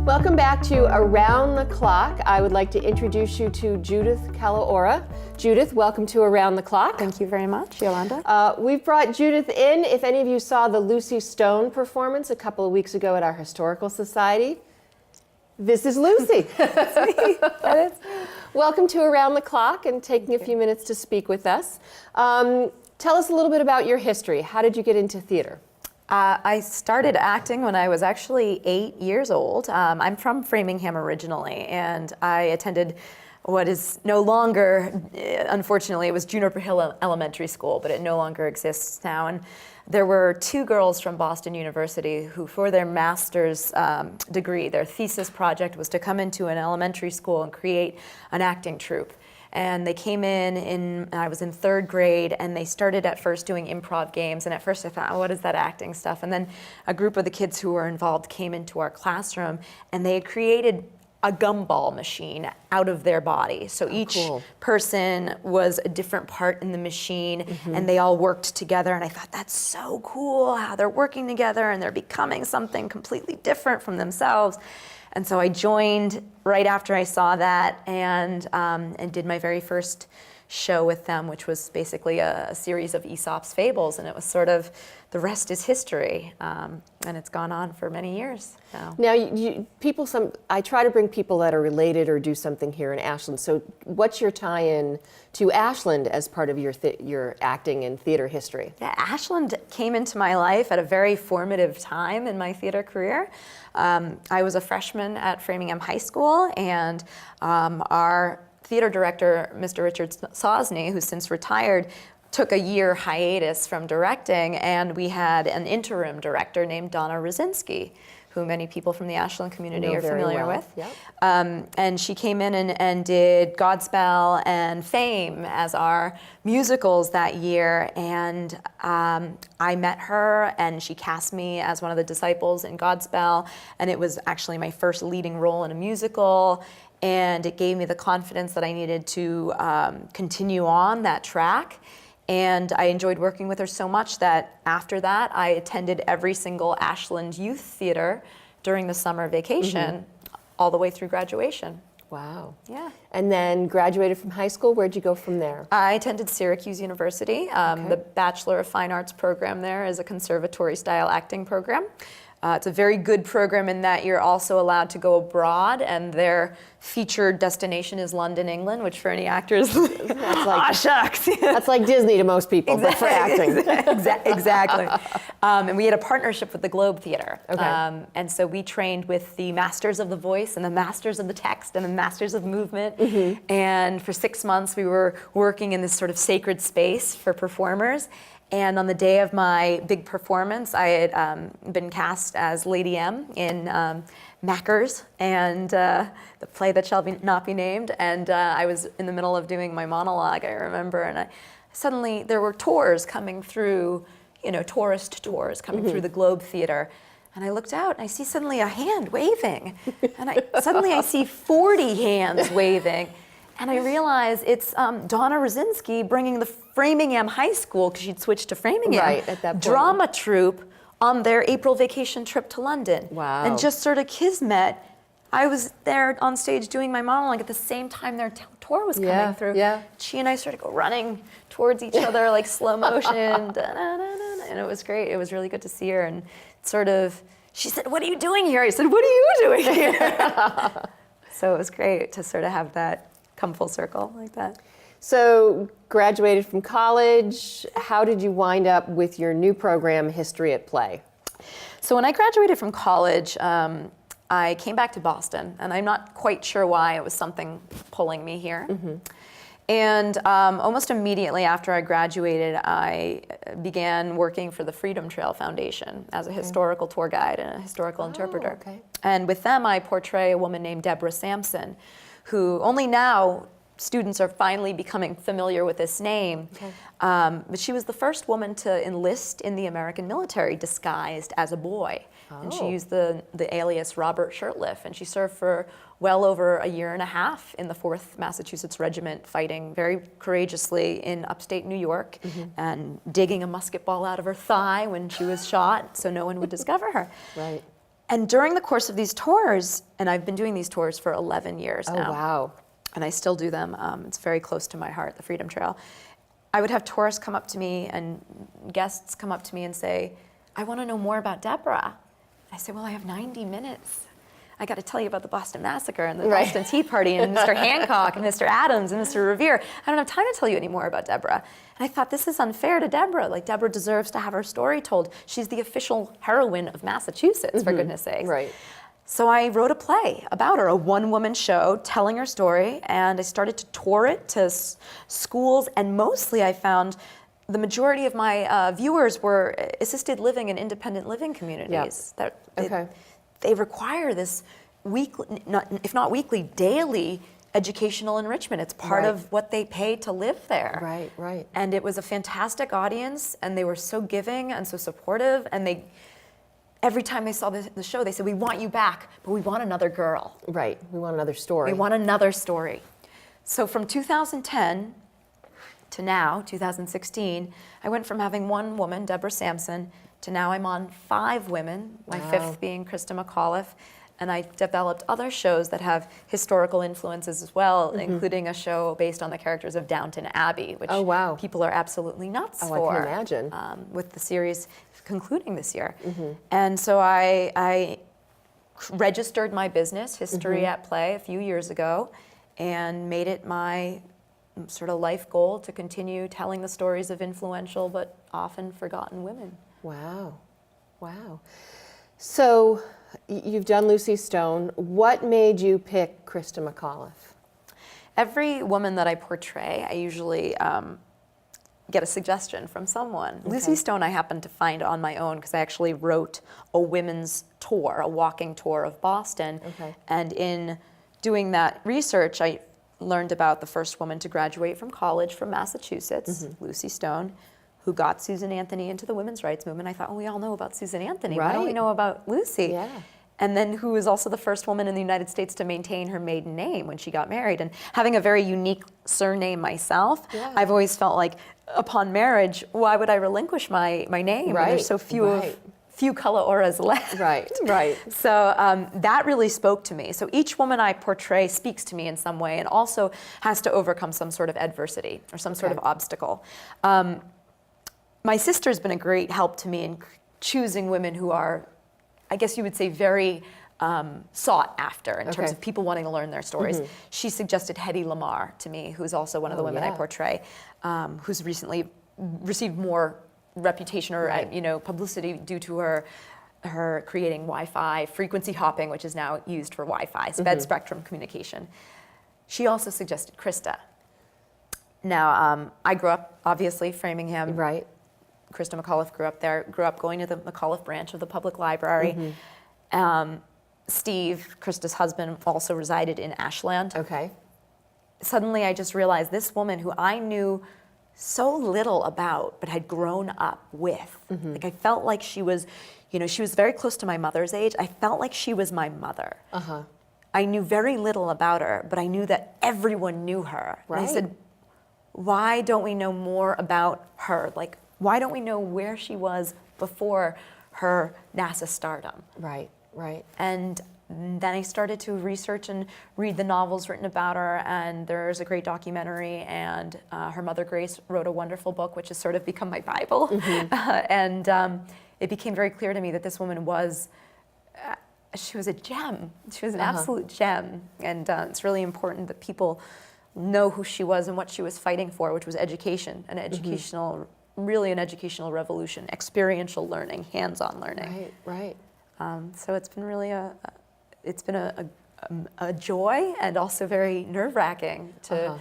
Welcome back to Around the Clock. I would like to introduce you to Judith Kalaora. Judith, welcome to Around the Clock. Thank you very much, Yolanda. We've brought Judith in. If any of you saw the Lucy Stone performance a couple of weeks ago at our Historical Society, this is Lucy. That's me. That is me. Welcome to Around the Clock and taking a few minutes to speak with us. Tell us a little bit about your history. How did you get into theater? I started acting when I was actually 8 years old. I'm from Framingham originally, and I attended what is no longer, unfortunately, it was Juniper Hill Elementary School, but it no longer exists now. And there were two girls from Boston University who, for their master's degree, their thesis project was to come into an elementary school and create an acting troupe. And they came in, I was in third grade, and they started at first doing improv games. And at first I thought, oh, what is that acting stuff? And then a group of the kids who were involved came into our classroom, and they had created a gumball machine out of their body. So each person was a different part in the machine, and they all worked together. And I thought, that's so cool how they're working together and they're becoming something completely different from themselves. And so I joined right after I saw that, and did my very first show with them, which was basically a series of Aesop's fables, and it was sort of, the rest is history, and it's gone on for many years now. Now, I try to bring people that are related or do something here in Ashland. So what's your tie-in to Ashland as part of your acting and theater history? Yeah, Ashland came into my life at a very formative time in my theater career. I was a freshman at Framingham High School, and our theater director, Mr. Richard Sosney, who's since retired, took a year hiatus from directing, and we had an interim director named Donna Rosinski, who many people from the Ashland community are familiar with. Yep. And she came in and did Godspell and Fame as our musicals that year, and I met her, and she cast me as one of the disciples in Godspell, and it was actually my first leading role in a musical, and it gave me the confidence that I needed to continue on that track. And I enjoyed working with her so much that after that, I attended every single Ashland Youth Theater during the summer vacation, all the way through graduation. Wow. Yeah. And then graduated from high school. Where'd you go from there? I attended Syracuse University. The Bachelor of Fine Arts program there is a conservatory-style acting program. It's a very good program in that you're also allowed to go abroad, and their featured destination is London, England, which for any actors, that's like, shucks. That's like Disney to most people, but for acting. Exactly. And we had a partnership with the Globe Theater. Okay. And so we trained with the masters of the voice and the masters of the text and the masters of movement. And for 6 months, we were working in this sort of sacred space for performers. And on the day of my big performance, I had been cast as Lady M in Mackers, and the play that shall not be named. And I was in the middle of doing my monologue, I remember, and suddenly there were tours coming through, tourist tours coming through the Globe Theater. And I looked out, and I see suddenly a hand waving. And suddenly I see 40 hands waving. And I realized it's Donna Rosinski bringing the Framingham High School, because she'd switched to Framingham, right, at that point, drama troupe on their April vacation trip to London. Wow. And just sort of kismet, I was there on stage doing my monologue at the same time their tour was coming through. Yeah. She and I started go running towards each other like slow motion, and it was great. It was really good to see her, and sort of, she said, "What are you doing here?" I said, "What are you doing here?" So it was great to sort of have that come full circle like that. So, graduated from college. How did you wind up with your new program, History at Play? So when I graduated from college, I came back to Boston, and I'm not quite sure why. It was something pulling me here. And almost immediately after I graduated, I began working for the Freedom Trail Foundation as a historical tour guide and a historical interpreter. Okay. And with them, I portray a woman named Deborah Sampson, who only now students are finally becoming familiar with this name. Okay. But she was the first woman to enlist in the American military disguised as a boy. And she used the alias Robert Shirtliff, and she served for well over a year and a half in the 4th Massachusetts Regiment, fighting very courageously in upstate New York, and digging a musket ball out of her thigh when she was shot so no one would discover her. Right. And during the course of these tours, and I've been doing these tours for 11 years Oh, now. wow. And I still do them. It's very close to my heart, the Freedom Trail. I would have tourists come up to me and guests come up to me and say, I want to know more about Deborah. I say, well, I have 90 minutes. I got to tell you about the Boston Massacre and the Boston Tea Party and Mr. Hancock and Mr. Adams and Mr. Revere. I don't have time to tell you any more about Deborah. And I thought, this is unfair to Deborah. Like, Deborah deserves to have her story told. She's the official heroine of Massachusetts, for goodness sakes. Right. So I wrote a play about her, a one-woman show telling her story, and I started to tour it to schools, and mostly I found the majority of my viewers were assisted living and independent living communities. They require this weekly, if not weekly, daily educational enrichment. It's part of what they pay to live there. Right, right. And it was a fantastic audience, and they were so giving and so supportive, and every time they saw the show, they said, we want you back, but we want another girl. Right. We want another story. We want another story. So from 2010 to now, 2016, I went from having one woman, Deborah Sampson, to now I'm on 5 women, my 5th being Christa McAuliffe. And I developed other shows that have historical influences as well, including a show based on the characters of Downton Abbey, which people are absolutely nuts for. I can imagine. With the series concluding this year. And so I registered my business, History at Play, a few years ago, and made it my sort of life goal to continue telling the stories of influential but often forgotten women. Wow. Wow. So you've done Lucy Stone. What made you pick Christa McAuliffe? Every woman that I portray, I usually get a suggestion from someone. Lucy Stone I happened to find on my own because I actually wrote a women's tour, a walking tour of Boston. And in doing that research, I learned about the first woman to graduate from college from Massachusetts, Lucy Stone, who got Susan Anthony into the women's rights movement. I thought, well, we all know about Susan Anthony. Why don't we know about Lucy? And then who was also the first woman in the United States to maintain her maiden name when she got married. And having a very unique surname myself, I've always felt like upon marriage, why would I relinquish my name? When there's so few Kalaoras left. So that really spoke to me. So each woman I portray speaks to me in some way and also has to overcome some sort of adversity or some sort of obstacle. My sister's been a great help to me in choosing women who are, I guess you would say, very sought after in terms of people wanting to learn their stories. She suggested Hedy Lamarr to me, who's also one of the women I portray, who's recently received more reputation or publicity due to her creating Wi-Fi frequency hopping, which is now used for Wi-Fi, sped spectrum communication. She also suggested Christa. Now, I grew up, obviously, Framingham. Christa McAuliffe grew up there, grew up going to the McAuliffe branch of the public library. Steve, Christa's husband, also resided in Ashland. Suddenly I just realized this woman who I knew so little about, but had grown up with. Like I felt like she was, she was very close to my mother's age. I felt like she was my mother. I knew very little about her, but I knew that everyone knew her. And I said, why don't we know more about her? Like, why don't we know where she was before her NASA stardom? And then I started to research and read the novels written about her, and there's a great documentary, and her mother Grace wrote a wonderful book, which has sort of become my Bible. And it became very clear to me that this woman was, she was a gem. She was an absolute gem. And it's really important that people know who she was and what she was fighting for, which was education, an educational, really an educational revolution, experiential learning, hands-on learning. So it's been really a joy and also very nerve-wracking to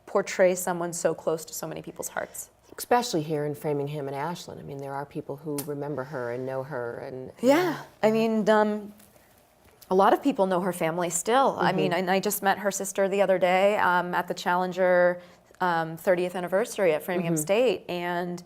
portray someone so close to so many people's hearts. Especially here in Framingham and Ashland. I mean, there are people who remember her and know her. And I mean, a lot of people know her family still. I mean, and I just met her sister the other day at the Challenger 30th anniversary at Framingham State, and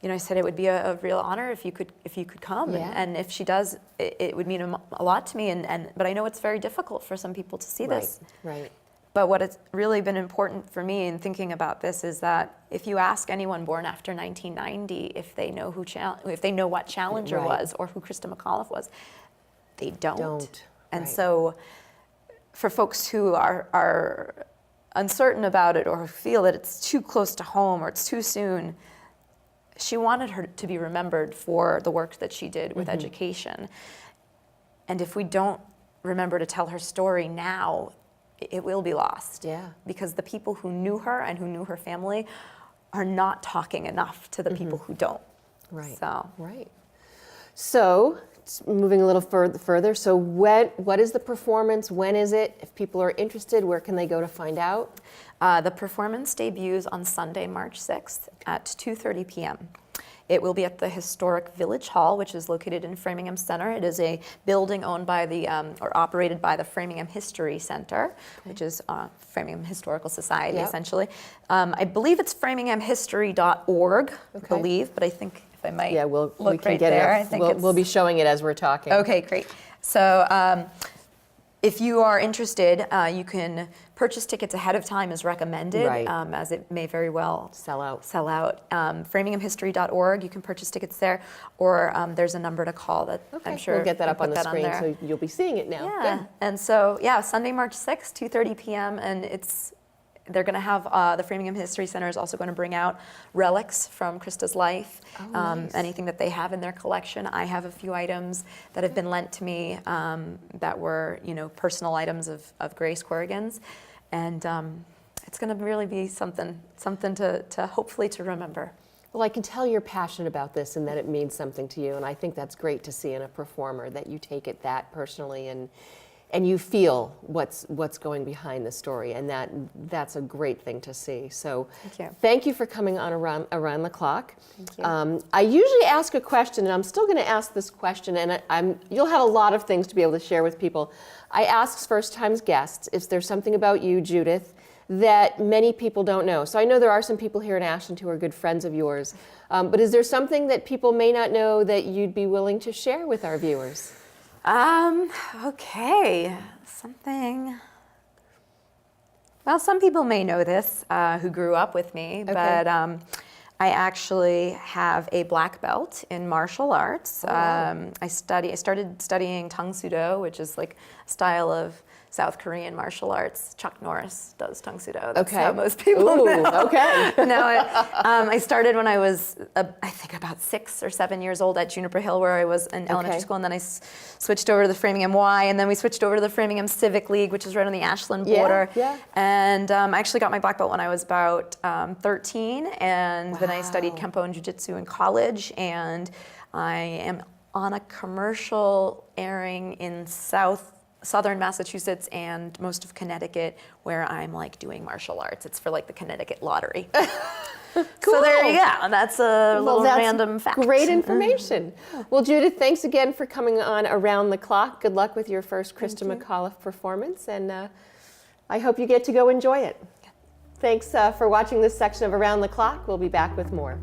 I said it would be a real honor if you could come, and if she does, it would mean a lot to me. But I know it's very difficult for some people to see this. But what has really been important for me in thinking about this is that if you ask anyone born after 1990 if they know what Challenger was or who Christa McAuliffe was, they don't. And right. so for folks who are uncertain about it or feel that it's too close to home or it's too soon, she wanted her to be remembered for the work that she did with education. And if we don't remember to tell her story now, it will be lost. Yeah. Because the people who knew her and who knew her family are not talking enough to the people who don't. Right. So. Right. So, moving a little further, so what is the performance? When is it? If people are interested, where can they go to find out? The performance debuts on Sunday, March 6th at 2:30 p.m. It will be at the historic Village Hall, which is located in Framingham Center. It is a building owned by the, or operated by the Framingham History Center, which is Framingham Historical Society, essentially. I believe it's framinghamhistory.org, I believe, but I think if I might we look can right get there, it. I think We'll be showing it as we're talking. Okay, great. So if you are interested, you can purchase tickets ahead of time as recommended, Right. As it may very well Sell out. Framinghamhistory.org, you can purchase tickets there, or there's a number to call that I'm sure we'll get that I up on put the that screen, there. so you'll be seeing it now. Yeah, Good. and so, Sunday, March 6th, 2:30 p.m., and they're going to have, the Framingham History Center is also going to bring out relics from Christa's life, nice. anything that they have in their collection. I have a few items that have been lent to me that were, personal items of Grace Corrigan's, and it's going to really be something to hopefully to remember. Well, I can tell you're passionate about this and that it means something to you, and I think that's great to see in a performer, that you take it that personally and you feel what's going behind the story, and that's a great thing to see. So thank you for coming on Around the Clock. Thank you. I usually ask a question, and I'm still going to ask this question, and you'll have a lot of things to be able to share with people. I ask first-time guests if there's something about you, Judith, that many people don't know. So I know there are some people here in Ashland who are good friends of yours, but is there something that people may not know that you'd be willing to share with our viewers? Okay, something. Well, some people may know this who grew up with me, but I actually have a black belt in martial arts. Wow. I started studying Tang Soo Do, which is like a style of South Korean martial arts. Chuck Norris does Tang Soo Do. That's how most people know. Okay. No, I started when I was, I think, about 6 or 7 years old at Juniper Hill, where I was in elementary school, and then I switched over to the Framingham Y, and then we switched over to the Framingham Civic League, which is right on the Ashland border. Yeah. And I actually got my black belt when I was about 13, and then I studied Kempo and Jiu-Jitsu in college, and I am on a commercial airing in southern Massachusetts and most of Connecticut, where I'm like doing martial arts. It's for like the Connecticut lottery. Cool. So there you go. That's a little random fact. Great information. Well, Judith, thanks again for coming on Around the Clock. Good luck with your first Christa McAuliffe performance, and I hope you get to go enjoy it. Thanks for watching this section of Around the Clock. We'll be back with more.